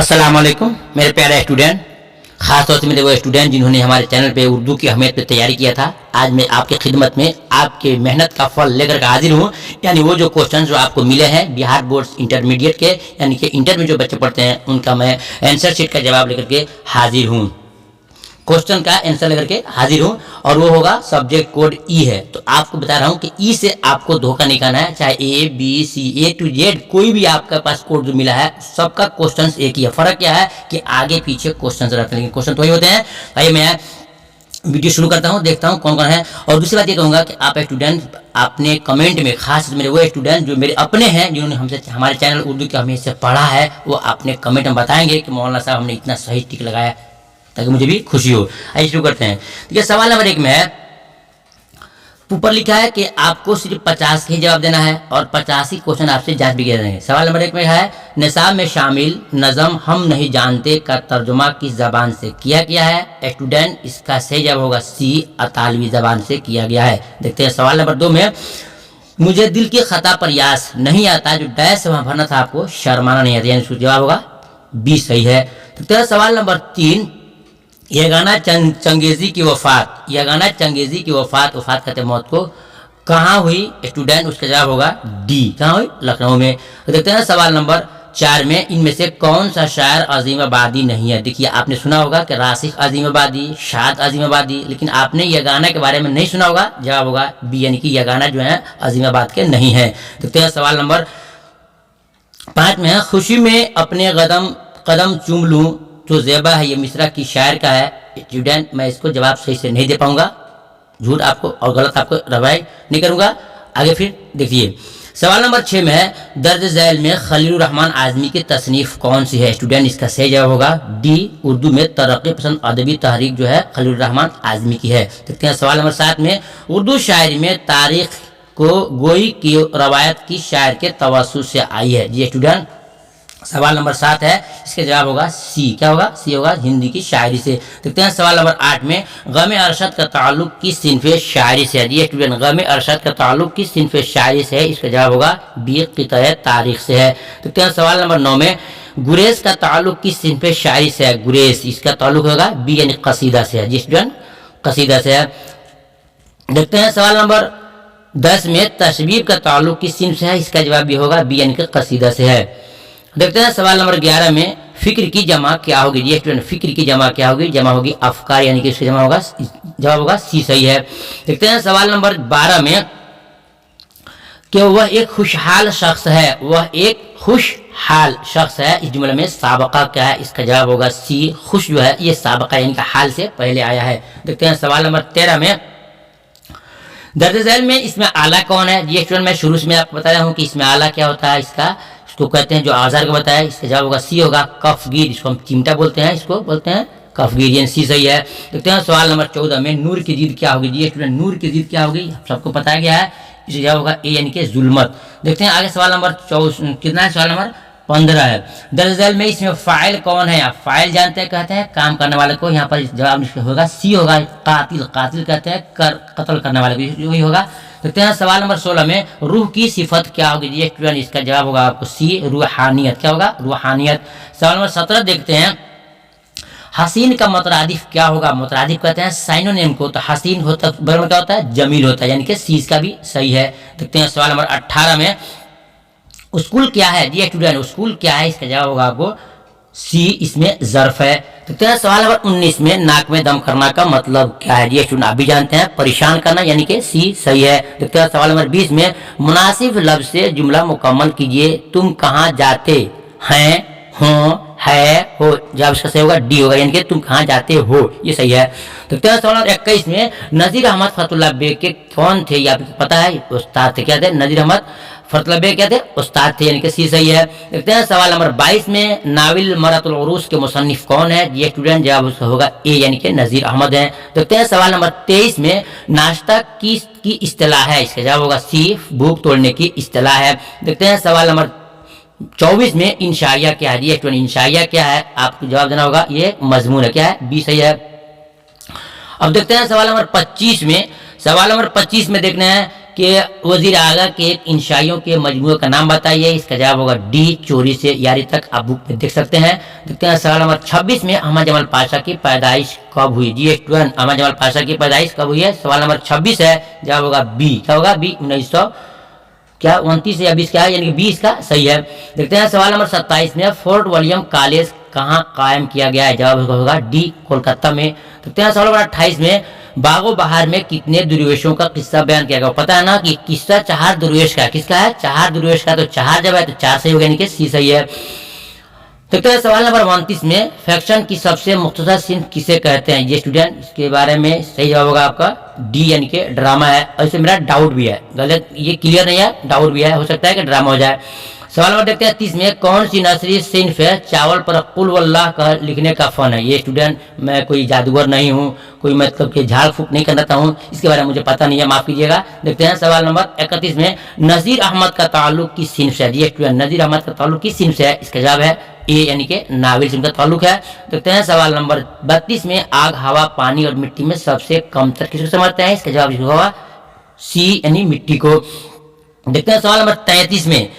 अस्सलाम वालेकुम मेरे प्यारे स्टूडेंट, खास तौर से मेरे वो स्टूडेंट जिन्होंने हमारे चैनल पे उर्दू की अहमियत पे तैयारी किया था। आज मैं आपकी खिदमत में आपके मेहनत का फल लेकर के हाजिर हूँ। यानी वो जो क्वेश्चन जो आपको मिले हैं बिहार बोर्ड इंटरमीडिएट के, यानी कि इंटर में जो बच्चे पढ़ते हैं, उनका मैं आंसर शीट का जवाब लेकर के हाजिर हूँ। क्वेश्चन का आंसर लेकर के हाजिर हूँ और वो होगा सब्जेक्ट कोड ई है। तो आपको बता रहा हूँ कि ई से आपको धोखा नहीं खाना है। चाहे A B C A to Z कोई भी आपके पास कोड जो मिला है, सबका क्वेश्चन एक ही है। फर्क क्या है कि आगे पीछे क्वेश्चन रहते हैं, लेकिन क्वेश्चन तो वही होते हैं। भाई मैं वीडियो शुरू करता हूँ, देखता हूँ कौन कौन है। और दूसरी बात ये कहूँगा कि आप स्टूडेंट अपने कमेंट में, खास मेरे वो स्टूडेंट जो मेरे अपने हैं, जिन्होंने हमसे हमारे चैनल उर्दू के हमेशा पढ़ा है, वो अपने कमेंट में बताएंगे कि मौलाना साहब हमने इतना सही टिक लगाया, ताकि मुझे भी खुशी हो। आइए शुरू करते हैं। देखिए सवाल नंबर 1 में है, ऊपर लिखा है कि आपको सिर्फ 50 का ही जवाब देना है और 85 क्वेश्चन आपसे जांच भी किए जाएंगे। सवाल नंबर 1 में है, निसाब में शामिल नज़म हम नहीं जानते का तर्जुमा किस जबान से किया गया है? स्टूडेंट इसका सही जवाब होगा सी, अतालवी जबान से किया गया है। देखते हैं सवाल नंबर 2 में, मुझे दिल की खता पर यास नहीं आता, जो डैश वहां भरना था आपको शर्माना नहीं आता, यानी उसका जवाब होगा बी सही है। देखते हैं सवाल नंबर 3, यह गाना चंगेजी की वफात, यह गाना चंगेजी की वफात, वफात कहते मौत को, कहाँ हुई? स्टूडेंट उसका जवाब होगा डी, कहाँ हुई? लखनऊ में। तो देखते हैं सवाल नंबर 4 में, इनमें से कौन सा शायर अजीमाबादी नहीं है? देखिए आपने सुना होगा कि राशिक अजीमाबादी, शाद अजीमाबादी, लेकिन आपने यह गाना के बारे में नहीं सुना होगा। जवाब होगा बी, यानी कि यह गाना जो है अजीमाबाद के नहीं है। देखते हैं सवाल नंबर 5 में है, खुशी में अपने कदम चूम लूँ जो ज़ेबा है, ये मिसरा की शायर का है। स्टूडेंट मैं इसको जवाब सही से नहीं दे पाऊंगा, झूठ आपको और गलत आपको रवाई नहीं करूंगा। आगे फिर देखिए सवाल नंबर 6 में है, दर्ज झैल में खलीलुर रहमान आज़मी की तसनीफ कौन सी है? स्टूडेंट इसका सही जवाब होगा डी, उर्दू में तरक्की पसंद अदबी तहरीक जो है खलीलुर रहमान आज़मी की है। देखते हैं सवाल नंबर 7 में, उर्दू शायरी में तारीख को गोई की रवायत की शायर के तवस्सुत से आई है। जी स्टूडेंट सवाल नंबर 7 है, इसका जवाब होगा सी, क्या होगा? सी होगा, हिंदी की शायरी से। देखते हैं सवाल नंबर 8 में, गम अरशद का ताल्लुक किस सिनफ़े शायरी से है? जी स्टूडेंट गम अरशद का ताल्लुक किस सिनफ़े शायरी से है? इसका जवाब होगा बी, क़िताए तारीख से है। देखते हैं सवाल नंबर 9 में, गुरेज का ताल्लुक किस सिनफ़े शायरी से है? गुरेज इसका ताल्लुक होगा बी, यानी कसीदा से है। जी स्टूडेंट कसीदा से है। देखते हैं सवाल नंबर 10 में, तशबीर का ताल्लुक किस सिनफ़ से है? इसका जवाब भी होगा बी, यानी कि कसीदा से है। देखते हैं सवाल नंबर 11 में, फिक्र की जमा क्या होगी? जी स्टूडेंट फिक्र की जमा क्या होगी? जमा होगी अफकार, यानी कि इसका जमा होगा, जवाब होगा सी सही है। देखते हैं सवाल नंबर 12 में, कि वह एक खुशहाल शख्स है, वह एक खुशहाल शख्स है, इस जुमले में साबका क्या है? इसका जवाब होगा सी, खुश जो है ये साबका यानी कि हाल से पहले आया है। देखते हैं सवाल नंबर 13 में, दर्ज झैल में इसमें आला कौन है? जी स्टूडेंट मैं शुरू में आपको बताया हूँ कि इसमें आला क्या होता है, इसको कहते हैं जो औजार को बताया, इसका जवाब होगा सी होगा, कफगीर, इसको हम चिमटा बोलते हैं, इसको बोलते हैं कफगीर, यानी सी सही है। देखते हैं सवाल नंबर 14 में, नूर की जिद क्या होगी? जी स्टूडेंट नूर की जिद क्या होगी सबको बताया गया है, इसका जवाब होगा ए, यानी कि जुल्मत। देखते हैं आगे सवाल नंबर 24 कितना है? सवाल नंबर 15 है। दर्ज झैल में इसमें फाइल कौन है? आप फाइल जानते हैं, कहते हैं काम करने वाले को, यहाँ पर जवाब होगा सी होगा, कातिल, कातिल कहते हैं कत्ल करने वाले को, वही होगा। देखते हैं सवाल नंबर 16 में, रूह की सिफत क्या होगी? जी स्टूडेंट इसका जवाब होगा आपको सी, रूहानियत, क्या होगा? रूहानियत। सवाल नंबर 17 देखते हैं, हसीन का मुतरादिफ क्या होगा? मुतरादिफ कहते हैं साइनोनिम को, तो हसीन होता बराबर क्या होता है? जमील होता है, यानी कि सी इसका भी सही है। देखते हैं सवाल नंबर 18 में, स्कूल क्या है? जी स्टूडेंट स्कूल क्या है? इसका जवाब होगा आपको सी, इसमें ज़र्फ है। देखते हैं सवाल नंबर 19 में, नाक में दम करना का मतलब क्या है? जी स्टूडेंट आप भी जानते हैं, परेशान करना, यानी कि सी सही है। देखते हैं सवाल नंबर 20 में, मुनासिब लफ्ज़ से जुमला मुकम्मल कीजिए, तुम कहाँ जाते हैं, हो, है, हो, जवाब इसका सही होगा डी होगा, यानी कि तुम कहाँ जाते हो, ये सही है। देखते हैं सवाल नंबर 21 में, नज़ीर अहमद फतहुल्लाह बेग के कौन थे? ये आपको पता है, उस्ताद थे, क्या थे? नज़ीर अहमद फतहुल्लाह बेग क्या थे? उस्ताद थे, यानी कि सी सही है। देखते हैं सवाल नंबर 22 में, नाविल मरातुल उरूस के मुसन्निफ कौन है? ये स्टूडेंट जवाब उसका होगा ए, यानी कि नज़ीर अहमद है। देखते हैं सवाल नंबर 23 में, नाश्ता की इस्तिलाह है? इसका जवाब होगा सी, भूख तोड़ने की इस्तिलाह है। देखते हैं सवाल नंबर 24 में, इंशाइया क्या है? जी स्टूडेंट इंशाइया क्या है? आपको जवाब देना होगा ये मजमून है, क्या है? बी सही है। अब देखते हैं सवाल नंबर 25 में, सवाल नंबर 25 में देखना है कि वजीर आगा के एक इंशाइयों के मजमूए का नाम बताइए। इसका जवाब होगा डी, चोरी से यारी तक। आप बुक में देख सकते हैं। देखते हैं सवाल नंबर 26 में अहमद जमाल पाशा की पैदाइश कब हुई। जी स्टूडेंट, अहमद जमाल पाशा की पैदाइश कब हुई है? सवाल नंबर 26 है, जवाब होगा बी। क्या होगा? बी, 1929 या 20 क्या है, यानी कि 20 का सही है। देखते हैं सवाल नंबर 27 में फोर्ट विलियम कॉलेज कहाँ कायम किया गया है? जवाब होगा डी, कोलकाता में। देखते हैं सवाल नंबर 28 में बागो बहार में कितने दुर्वेशों का किस्सा बयान किया गया? पता है ना कि किस्सा चार दुर्वेश का। किसका है? चार दुर्वेश का। तो चार जब है तो चार सही होगा, यानी कि सी सही है। देखते हैं सवाल नंबर 29 में फैक्शन की सबसे मुख्तसर सिंह किसे कहते हैं? ये स्टूडेंट, इसके बारे में सही जवाब होगा आपका डी, यानी कि ड्रामा है। और इसमें मेरा डाउट भी है, गलत ये क्लियर नहीं है, डाउट भी है, हो सकता है कि ड्रामा हो जाए। सवाल नंबर देखते हैं 30 में कौन सी नसरी सिन्फ है चावल पर कुल वल्लाह का लिखने का फन है? ये स्टूडेंट, मैं कोई जादूगर नहीं हूँ, कोई मतलब कि झाड़ फूक नहीं करता हूँ, इसके बारे में मुझे पता नहीं है, माफ कीजिएगा। देखते हैं सवाल नंबर 31 में नज़ीर अहमद का ताल्लुक किस सिन्फ से है? ये स्टूडेंट, नज़ीर अहमद का ताल्लुक किस सिन्फ से है? इसका जवाब है ए, यानी कि नाविल सिन्फ का ताल्लुक है। देखते हैं सवाल नंबर 32 में आग, हवा, पानी और मिट्टी में सबसे कमतर किसको समझते हैं? इसका जवाब होगा सी, यानी मिट्टी को। देखते हैं सवाल नंबर 33 में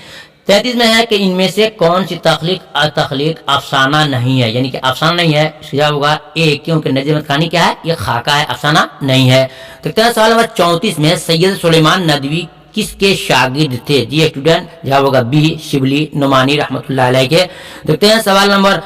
है कि इनमें से कौन सी तख्लीक अफसाना नहीं है? यानी कि अफसाना नहीं है। इसका जवाब होगा ए, क्योंकि नज़ीर अहमद खानी क्या है? ये खाका है, अफसाना नहीं है। देखते हैं सवाल नंबर 34 में सैयद सुलेमान नदवी किसके शागिर्द थे? जी स्टूडेंट, जवाब होगा बी, शिबली नुमानी रहमतुल्लाह अलैह के। देखते हैं सवाल नंबर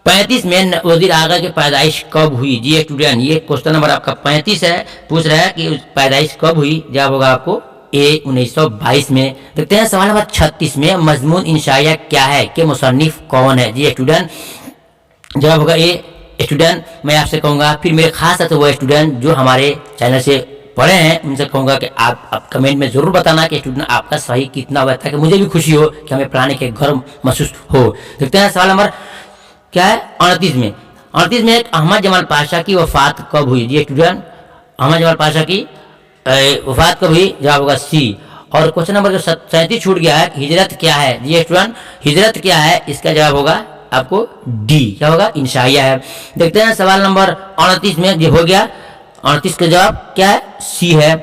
35 में वजीर आगा की पैदाइश कब हुई? जी स्टूडेंट, ये क्वेश्चन नंबर आपका 35 है, पूछ रहा है कि पैदाइश कब हुई? जवाब होगा आपको ए, 1922 में। देखते हैं सवाल नंबर 36 में मजमून इंशाइया क्या है कि मुसन्निफ कौन है? जी स्टूडेंट, जवाब होगा ए। स्टूडेंट, मैं आपसे कहूँगा, फिर मेरे खास है वो स्टूडेंट जो हमारे चैनल से पढ़े हैं, उनसे कहूँगा कि आप कमेंट में जरूर बताना कि स्टूडेंट आपका सही कितना हुआ, ताकि मुझे भी खुशी हो कि हमें पढ़ाने के गर्व महसूस हो। देखते हैं सवाल नंबर क्या है 38 में। 38 में अहमद जमाल पाशा की वफात कब हुई? जी स्टूडेंट, अहमद जमाल पाशा की वफात कब हुई? जवाब होगा सी। और क्वेश्चन नंबर जो 37 छूट गया है, हिजरत क्या है? जी स्टूडेंट, हिजरत क्या है? इसका जवाब होगा आपको डी, क्या होगा? इंशाइया है। देखते हैं सवाल नंबर 38 में, जो हो गया 38 का जवाब क्या है? सी है।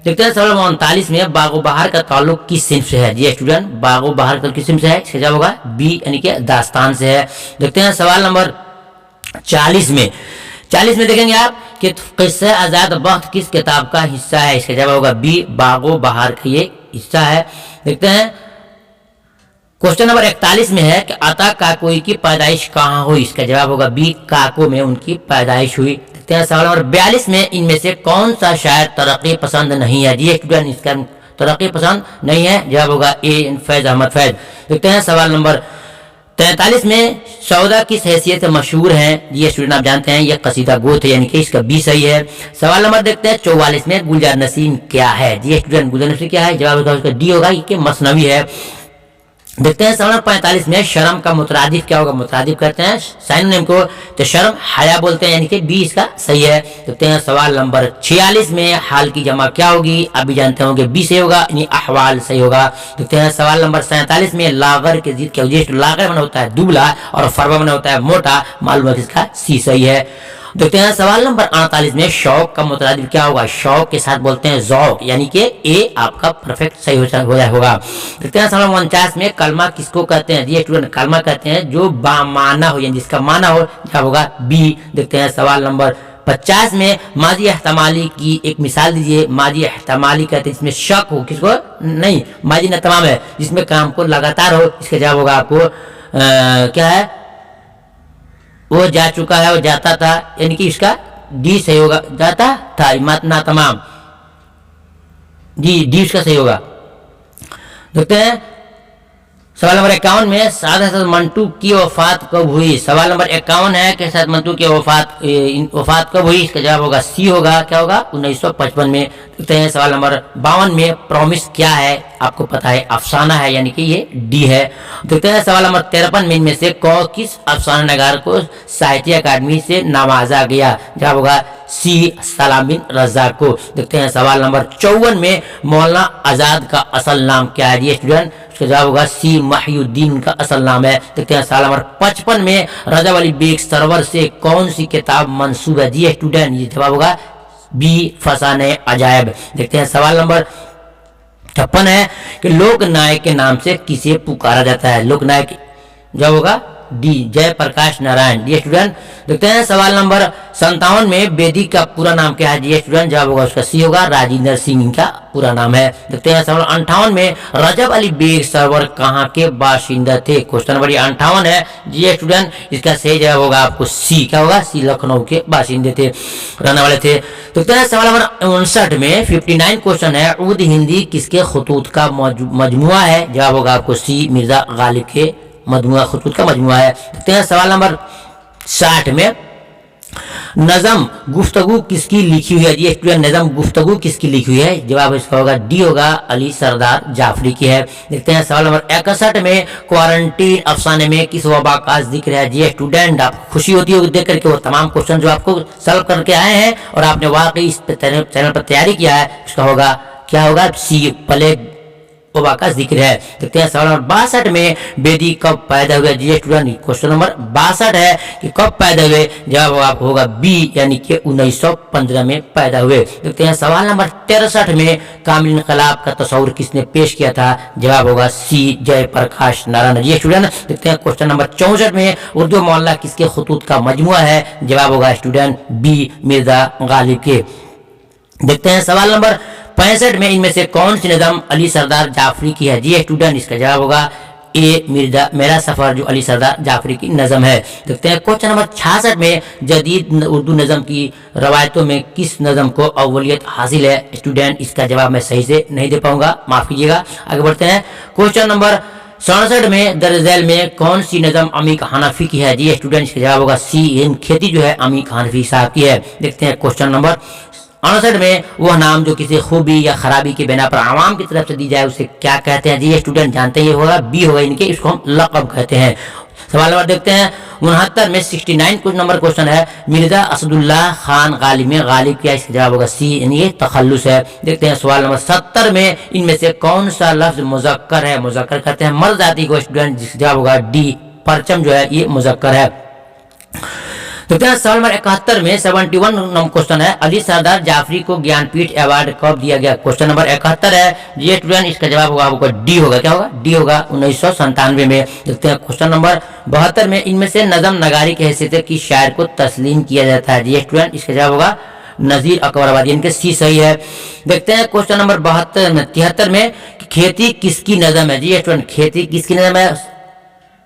देखते हैं सवाल नंबर 39 में बागो बहार का ताल्लुक किस सिन्फ से है? जी स्टूडेंट, बागो बहार का किस सिन्फ से है? इसका जवाब होगा बी, यानी कि दास्तान से है। देखते हैं सवाल नंबर 40 में देखेंगे आप कि किस्सा आजाद बख्त किस किताब का हिस्सा है? इसका जवाब होगा बी, बागो बहार का ये हिस्सा है। देखते हैं क्वेश्चन नंबर 41 में है कि अता काकोई की पैदाइश कहाँ हुई? इसका जवाब होगा बी, काको में उनकी पैदाइश हुई। देखते हैं सवाल नंबर 42 में इनमें से कौन सा शायर तरक्की पसंद नहीं है? जी स्टूडेंट, इसका तरक्की पसंद नहीं है, जवाब होगा ए, फैज अहमद फैज। देखते हैं सवाल नंबर 43 में सौदा किस हैसियत से मशहूर है? ये स्टूडेंट आप जानते हैं ये कसीदा गोत है, यानी कि इसका बी सही है। सवाल नंबर देखते हैं 44 में गुलजार नसीम क्या है? जी स्टूडेंट, गुलजार नसीम क्या है? जवाब होगा उसका डी होगा, ये मसनवी है। देखते हैं सवाल नंबर 45 में शर्म का मुतरादिफ क्या होगा? मुतरादिफ करते हैं साइनोनिम को, तो शर्म हया बोलते हैं, यानी कि बी इसका सही है। देखते हैं सवाल नंबर 46 में हाल की जमा क्या होगी? अभी जानते होंगे बी सही होगा, यानी अहवाल सही होगा। देखते हैं सवाल नंबर 47 में लागर के जिद क्या होगी? लागर बना होता है दुबला और फरवा बना होता है मोटा, मालूम है किसका? सी सही है। देखते हैं सवाल नंबर 48 में शौक का मुतरादिफ क्या होगा? शौक के साथ बोलते हैं ज़ौक, यानी कि ए आपका परफेक्ट सही हो जाए होगा। देखते हैं सवाल 49 में कलमा किसको कहते हैं? जी स्टूडेंट, कलमा कहते हैं जो बामाना हो, यानी जिसका माना हो, क्या होगा? बी। देखते हैं सवाल नंबर 50 में माजी एहतमाली की एक मिसाल दीजिए। माजी एहतमाली कहते हैं जिसमें शक हो, किसको? नहीं, माजी न तमाम है जिसमें काम को लगातार हो। इसका जवाब होगा आपको क्या है? वो जा चुका है, वो जाता था, यानी कि इसका डी सही होगा, जाता था ना तमाम, डी इसका सही होगा। देखते हैं सवाल नंबर 51 में साद हसन मंटू की वफात कब हुई? सवाल नंबर 51 है कि साद मंटू की वफात कब हुई? इसका जवाब होगा सी होगा, क्या होगा? 1955 में। देखते हैं सवाल नंबर 52 में प्रॉमिस क्या है? आपको पता है अफसाना है, यानी कि ये डी है। देखते हैं सवाल नंबर 53 में इनमें से किस अफसाना नगार को साहित्य अकादमी से नवाजा गया? जवाब होगा सी, सलाम बिन रज़ाक को। देखते हैं सवाल नंबर 54 में मौलाना आजाद का असल नाम क्या है? ये स्टूडेंट, उसका जवाब होगा सी, महिउद्दीन का असल नाम है। देखते हैं सवाल नंबर 55 में रजा वली बेग सरवर से कौन सी किताब मंसूब है? जी स्टूडेंट, ये जवाब होगा बी, फसाने अजायब। देखते हैं सवाल नंबर 56 है कि लोक नायक के नाम से किसे पुकारा जाता है। लोक नायक जवाब होगा डी, जयप्रकाश नारायण। जी स्टूडेंट देखते हैं सवाल नंबर 57 में वेदी का पूरा नाम क्या है। जी स्टूडेंट जवाब होगा उसका सी होगा, राजेंद्र सिंह इनका पूरा नाम है। देखते हैं सवाल 58 में रजब अली बेग सरवर कहाँ के बाशिंदा थे। क्वेश्चन नंबर 58 है। जी स्टूडेंट इसका सही जवाब होगा आपको सी, क्या होगा सी, लखनऊ के बाशिंदे थे, रहने वाले थे। देखते हैं सवाल नंबर 59 में 59 क्वेश्चन है, उर्द हिंदी किसके खतूत का मजमुआ है। जवाब होगा आपको सी, मिर्जा गालिब के मजमुआ, खतूत का मजमुआ है। देखते हैं सवाल नंबर 60 में नज़म गुफ्तगू किसकी लिखी हुई है। जी स्टूडेंट नज़म गुफ्तगू किसकी लिखी हुई है। जवाब इसका होगा डी होगा, अली सरदार जाफरी की है। देखते हैं सवाल नंबर 61 में क्वारंटीन अफसाने में किस वबा का जिक्र है। जी स्टूडेंट आपको खुशी होती होगी देख करके वो तमाम क्वेश्चन जो आपको सॉल्व करके आए हैं और आपने वाकई इस चैनल पर तैयारी किया है, उसका होगा क्या होगा सी, प्लेग वबा का जिक्र है। देखते हैं सवाल नंबर 62 में बेदी कब पैदा हुए। जी स्टूडेंट क्वेश्चन नंबर 62 है कि कब पैदा हुए। जवाब आपको होगा बी, यानी कि 1915 में पैदा हुए। देखते हैं सवाल नंबर 63 में कामिल इनकलाब का तस्वुर किसने पेश किया था। जवाब होगा सी, जयप्रकाश नारायण। जी स्टूडेंट देखते हैं क्वेश्चन नंबर 64 में उर्दू मोहल्ला किसके खतूत का मजमुआ है। जवाब होगा स्टूडेंट बी, मिर्जा गालिब के। देखते हैं सवाल नंबर 65 में इनमें से कौन सी नज़म अली सरदार जाफरी की है। जी स्टूडेंट इसका जवाब होगा ए, मिर्जा मेरा सफर, जो अली सरदार जाफरी की नज़म है। देखते हैं क्वेश्चन नंबर 66 में जदीद उर्दू नज़म की रवायतों में किस नज़म को अव्वलियत हासिल है। स्टूडेंट इसका जवाब मैं सही से नहीं दे पाऊंगा, माफ कीजिएगा। आगे बढ़ते हैं क्वेश्चन नंबर 67 में दर्जैल में कौन सी नज़म अमीक हनफी की है। जी स्टूडेंट इसका जवाब होगा सी, इन खेती जो है अमीक हनफी साहब की है। देखते हैं क्वेश्चन नंबर 59 में वह नाम जो किसी खूबी या खराबी के बिना पर आवाम की तरफ से दी जाए उसे क्या कहते हैं। जी स्टूडेंट जानते हैं ये होगा बी होगा इनके, इसको हम लक़ब कहते हैं। सवाल नंबर देखते हैं 69 में 69 कुछ नंबर क्वेश्चन है, मिर्जा असदुल्लाह खान गालिब में गालिब क्या। इसका जवाब होगा सी, यानी ये तखल्लुस है। देखते हैं सवाल नंबर 70 में इनमें से कौन सा लफ्ज मुज़क्कर है। मुज़क्कर कहते हैं मर्द जाति को। स्टूडेंट जिसका जवाब होगा डी, परचम जो है ये मुज़क्कर है। देखते हैं सवाल नंबर 71 में 71 नंबर क्वेश्चन है, अली सरदार जाफरी को ज्ञानपीठ अवार्ड कब दिया गया। क्वेश्चन नंबर 71 है। जी स्टूडेंट इसका जवाब होगा आपको डी होगा, क्या होगा डी होगा 1997 में। देखते हैं क्वेश्चन नंबर 72 में इनमें से नज़म नगारी की हैसियत की शायर को तस्लीम किया जाता है। जी स्टूडेंट इसका जवाब होगा नजीर अकबराबादी, इनके सी सही है। देखते हैं क्वेश्चन नंबर 73 में खेती किसकी नज़म है। जी स्टूडेंट खेती किसकी नज़म है।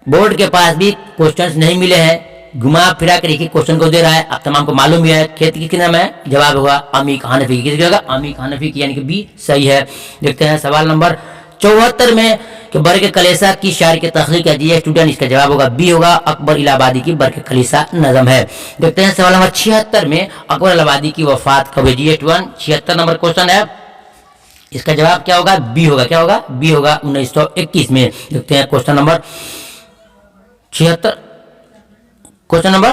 बोर्ड के पास भी क्वेश्चंस नहीं मिले हैं, घुमा फिरा कर एक ही क्वेश्चन को दे रहा है, आप तमाम को मालूम ही है। खेती किसकी नाम है। जवाब होगा अमीक हनफी, किसकी होगा अमीक हनफी की, यानी कि बी सही है। देखते हैं सवाल नंबर 74 में कि बरके कलेसा की शायर की तख्लीक है। जी स्टूडेंट इसका जवाब होगा बी होगा, अकबर इलाहाबादी की बरके कलेसा नज़म है। देखते हैं सवाल नंबर 76 में अकबर इलाहाबादी की वफात कब है। जी स्टूडेंट 76 नंबर क्वेश्चन है, इसका जवाब क्या होगा बी होगा, क्या होगा बी होगा 1921 में। देखते हैं क्वेश्चन नंबर 76 क्वेश्चन नंबर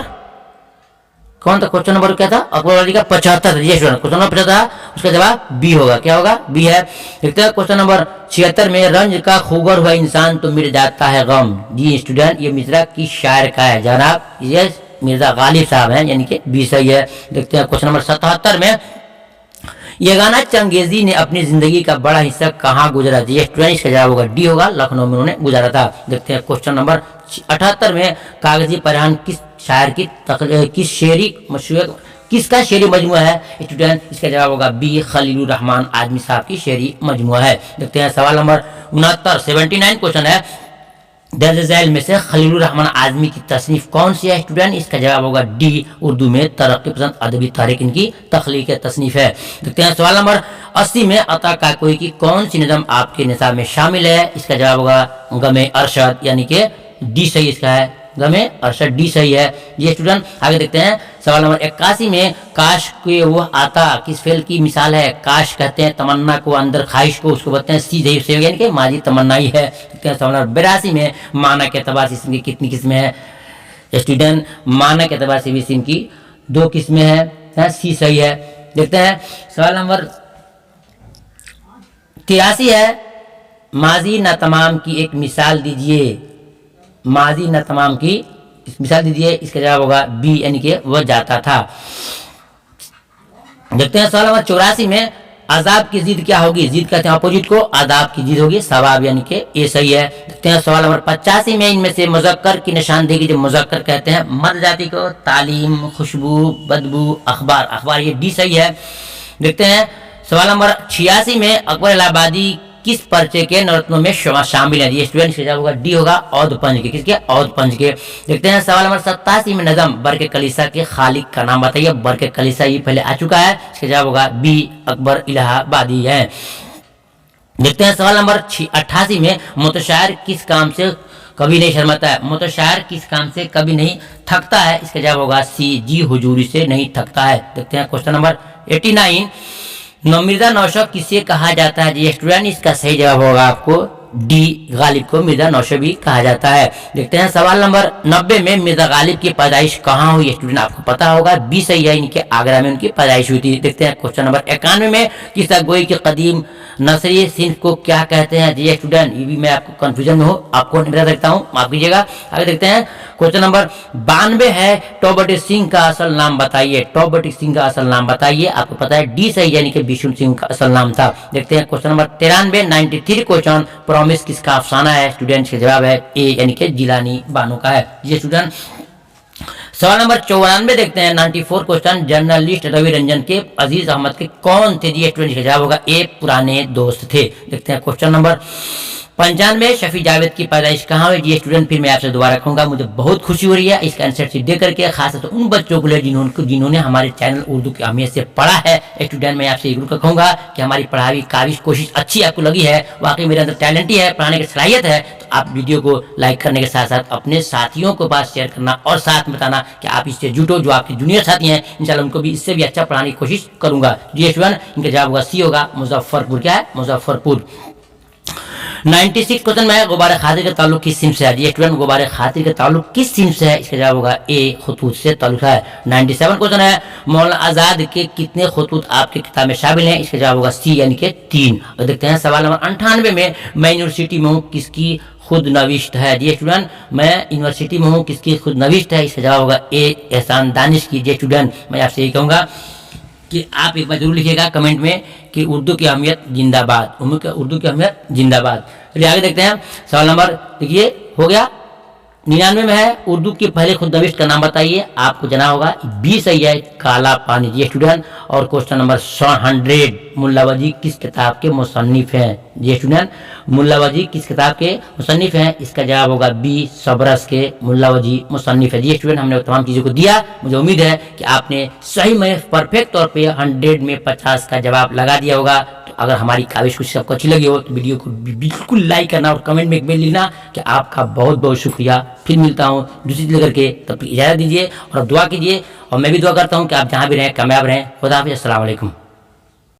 कौन था। क्वेश्चन नंबर क्या था अकबरवादी का 75। ये स्टूडेंट क्वेश्चन नंबर 75 उसका जवाब बी होगा, क्या होगा बी है। देखते हैं क्वेश्चन नंबर 76 में रंज का खूगर हुआ इंसान तो मिट जाता है गम। जी स्टूडेंट ये मिश्रा की शायर का है जनाब, ये मिर्जा गालिब साहब हैं, यानी कि बी सही है। देखते हैं क्वेश्चन नंबर 77 में यह गाना चंगेजी ने अपनी जिंदगी का बड़ा हिस्सा कहाँ गुजरा। जी स्टूडेंट इसका जवाब होगा डी होगा, लखनऊ में उन्होंने गुजारा था। देखते हैं क्वेश्चन नंबर 78 में कागजी परहान किस शायर की किस शेरी मशहूर किसका शेरी मजमुआ है। स्टूडेंट इसका जवाब होगा बी, खलीलुर रहमान आजमी साहब की शेरी मजमुआ है। देखते हैं सवाल नंबर 69 79 क्वेश्चन है, दर्ज झैल में से खलीलुर रहमान आजमी की तसनीफ कौन सी है। स्टूडेंट इसका जवाब होगा डी, उर्दू में तरक्की पसंद अदबी तारीख इनकी तख्लीक तसनीफ है। देखते हैं सवाल नंबर 80 में अता काकोई की कौन सी निज़म आपके निसाब में शामिल है। इसका जवाब होगा गमे अरशद, यानी कि डी सही इसका है, गमे अरशद डी सही है। ये स्टूडेंट आगे देखते हैं सवाल नंबर 81 में काश के वो आता किस फेल की मिसाल है। काश कहते हैं तमन्ना को, अंदर ख्वाहिश को, उसको बोलते हैं सीधे से, यानी कि माजी तमन्ना ही है। सवाल नंबर 82 में माना के अतबार से इसम की कितनी किस्में हैं। स्टूडेंट माना के अतबार से भी इसम की 2 किस्में हैं, सी सही है। देखते हैं सवाल नंबर 83 है, माजी न तमाम की एक मिसाल दीजिए। माजी न तमाम की मिसाल दीजिए। इसका जवाब होगा बी, यानी कि वह जाता था। देखते हैं सवाल नंबर 84 में अजाब की जिद क्या होगी, जिद कहते हैं अपोजिट को, आदाब की जिद होगी, सवाब यानी कि ये सही है। देखते हैं सवाल नंबर 85 में, इनमें से मुज़क्कर की निशानदेही जो मुज़क्कर कहते हैं मर्द जाति को, तालीम, खुशबू, बदबू, अखबार, अखबार ये डी सही है। देखते हैं सवाल नंबर 86 में अकबर इलाहाबादी किस पर्चे के नवरत्नों में शामिल है, ये स्टूडेंट जवाब होगा डी होगा, औध पंज के, किसके, औध पंज के। देखते हैं सवाल नंबर 87 में नज़म बरके कलीसा के खालिक का नाम बताइए, बरके कलीसा ये पहले आ चुका है, इसका जवाब होगा बी, अकबर इलाहाबादी है। देखते हैं सवाल नंबर 88 में मुतशायर किस काम से कभी नहीं शर्माता है, मुतशायर किस काम से कभी नहीं थकता है, इसका जवाब होगा सी, जी हुजूरी से नहीं थकता है। देखते हैं क्वेश्चन नंबर 89, मिर्जा नौशब किसे कहा जाता है, जी स्टूडेंट इसका सही जवाब होगा आपको डी, गालिब को मिर्जा नौशब भी कहा जाता है। देखते हैं सवाल नंबर 90 में मिर्जा गालिब की पैदाइश कहाँ हुई, स्टूडेंट आपको पता होगा बी सही है, इनके आगरा में उनकी पैदाइश हुई थी। देखते हैं क्वेश्चन नंबर 91 में किस्सा गोई के कदीम नसरी सिंह को क्या कहते हैं, जी स्टूडेंट ये भी मैं आपको कंफ्यूजन में हो, आपको नहीं बता सकता हूँ, माफ कीजिएगा। आगे देखते हैं क्वेश्चन नंबर 92 है टॉबटी सिंह का असल नाम बताइए, टॉबटी सिंह का असल नाम बताइए, आपको पता है डी सही यानी कि विष्णु सिंह का असल नाम था। देखते हैं क्वेश्चन नंबर 93 क्वेश्चन प्रॉमिस किसका अफसाना है, स्टूडेंट का जवाब है ए यानी कि जिलानी बानो का है। ये स्टूडेंट सवाल नंबर 94 देखते हैं 94 क्वेश्चन जर्नलिस्ट रवि रंजन के अजीज अहमद के कौन थे, जी स्टूडेंट का जवाब होगा ए, पुराने दोस्त थे। देखते हैं क्वेश्चन नंबर 95 शफी जावेद की पैदाइश कहाँ हुई, ये स्टूडेंट फिर मैं आपसे दोबारा कहूँगा, मुझे बहुत खुशी हो रही है इसका आंसर शीट दे करके, खासतौर उन बच्चों को जिन्होंने हमारे चैनल उर्दू की अहमियत से पढ़ा है। स्टूडेंट मैं आपसे जरूर कहूँगा कि हमारी पढ़ाई काबिश कोशिश अच्छी आपको लगी है, वाकई मेरे अंदर टैलेंट ही है, पढ़ाने की सलाहियत है, तो आप वीडियो को लाइक करने के साथ साथ अपने साथियों के पास शेयर करना और साथ में बताना कि आप इससे जुटो, जो आपके जूनियर साथी हैं इंशाल्लाह उनको भी इससे भी अच्छा पढ़ाने की कोशिश करूँगा। जी स्टूडेंट इनका जवाब होगा सी होगा, मुजफ्फरपुर, क्या है मुजफ्फरपुर। 96 क्वेश्चन में गुबारे खातिर का ताल्लुक किस सिम से है, जी स्टूडेंट गुबारे खातिर का ताल्लुक किस सिम से है, इसका जवाब होगा ए, खुतूत से ताल्लुक है। 97 क्वेश्चन है मौलाना आजाद के कितने खुतूत आपकी किताब में शामिल हैं, इसका जवाब होगा सी यानी कि 3। और देखते हैं सवाल नंबर 98 में मैं यूनिवर्सिटी में हूँ किसकी खुद नविश्त है, जी स्टूडेंट मैं यूनिवर्सिटी में हूँ किसकी खुद नविश्त है, इसका जवाब होगा ए, एहसान दानिश की। जी स्टूडेंट मैं आपसे यही कहूँगा कि आप एक बार जरूर लिखिएगा कमेंट में कि उर्दू की अहमियत जिंदाबाद, उर्दू की अहमियत जिंदाबाद। चलिए आगे देखते हैं सवाल नंबर, देखिए हो गया 99 में है उर्दू के पहले खुद नविश्त का नाम बताइए, आपको जाना होगा बी सही है, काला पानी, जी स्टूडेंट। और क्वेश्चन नंबर 100 मुल्ला वजी किस किताब के मुसन्निफ हैं, जी स्टूडेंट मुल्ला वजी किस किताब के मुसन्निफ हैं, इसका जवाब होगा बी, सबरस के मुल्ला वजी मुसन्निफ है। जी स्टूडेंट हमने तमाम चीज़ों को दिया, मुझे उम्मीद है कि आपने सही में परफेक्ट तौर पे 100 में 50 का जवाब लगा दिया होगा। तो अगर हमारी काविश कुछ सबको अच्छी लगी हो तो वीडियो को बिल्कुल लाइक करना और कमेंट में एक मेल लिखना कि आपका बहुत बहुत शुक्रिया। फिर मिलता हूँ दूसरी चीज़ करके, तब तक इजाज़त दीजिए और दुआ कीजिए, और मैं भी दुआ करता हूँ कि आप जहाँ भी रहें कामयाब रहें। खुदा हाफिज़, अस्सलाम वालेकुम।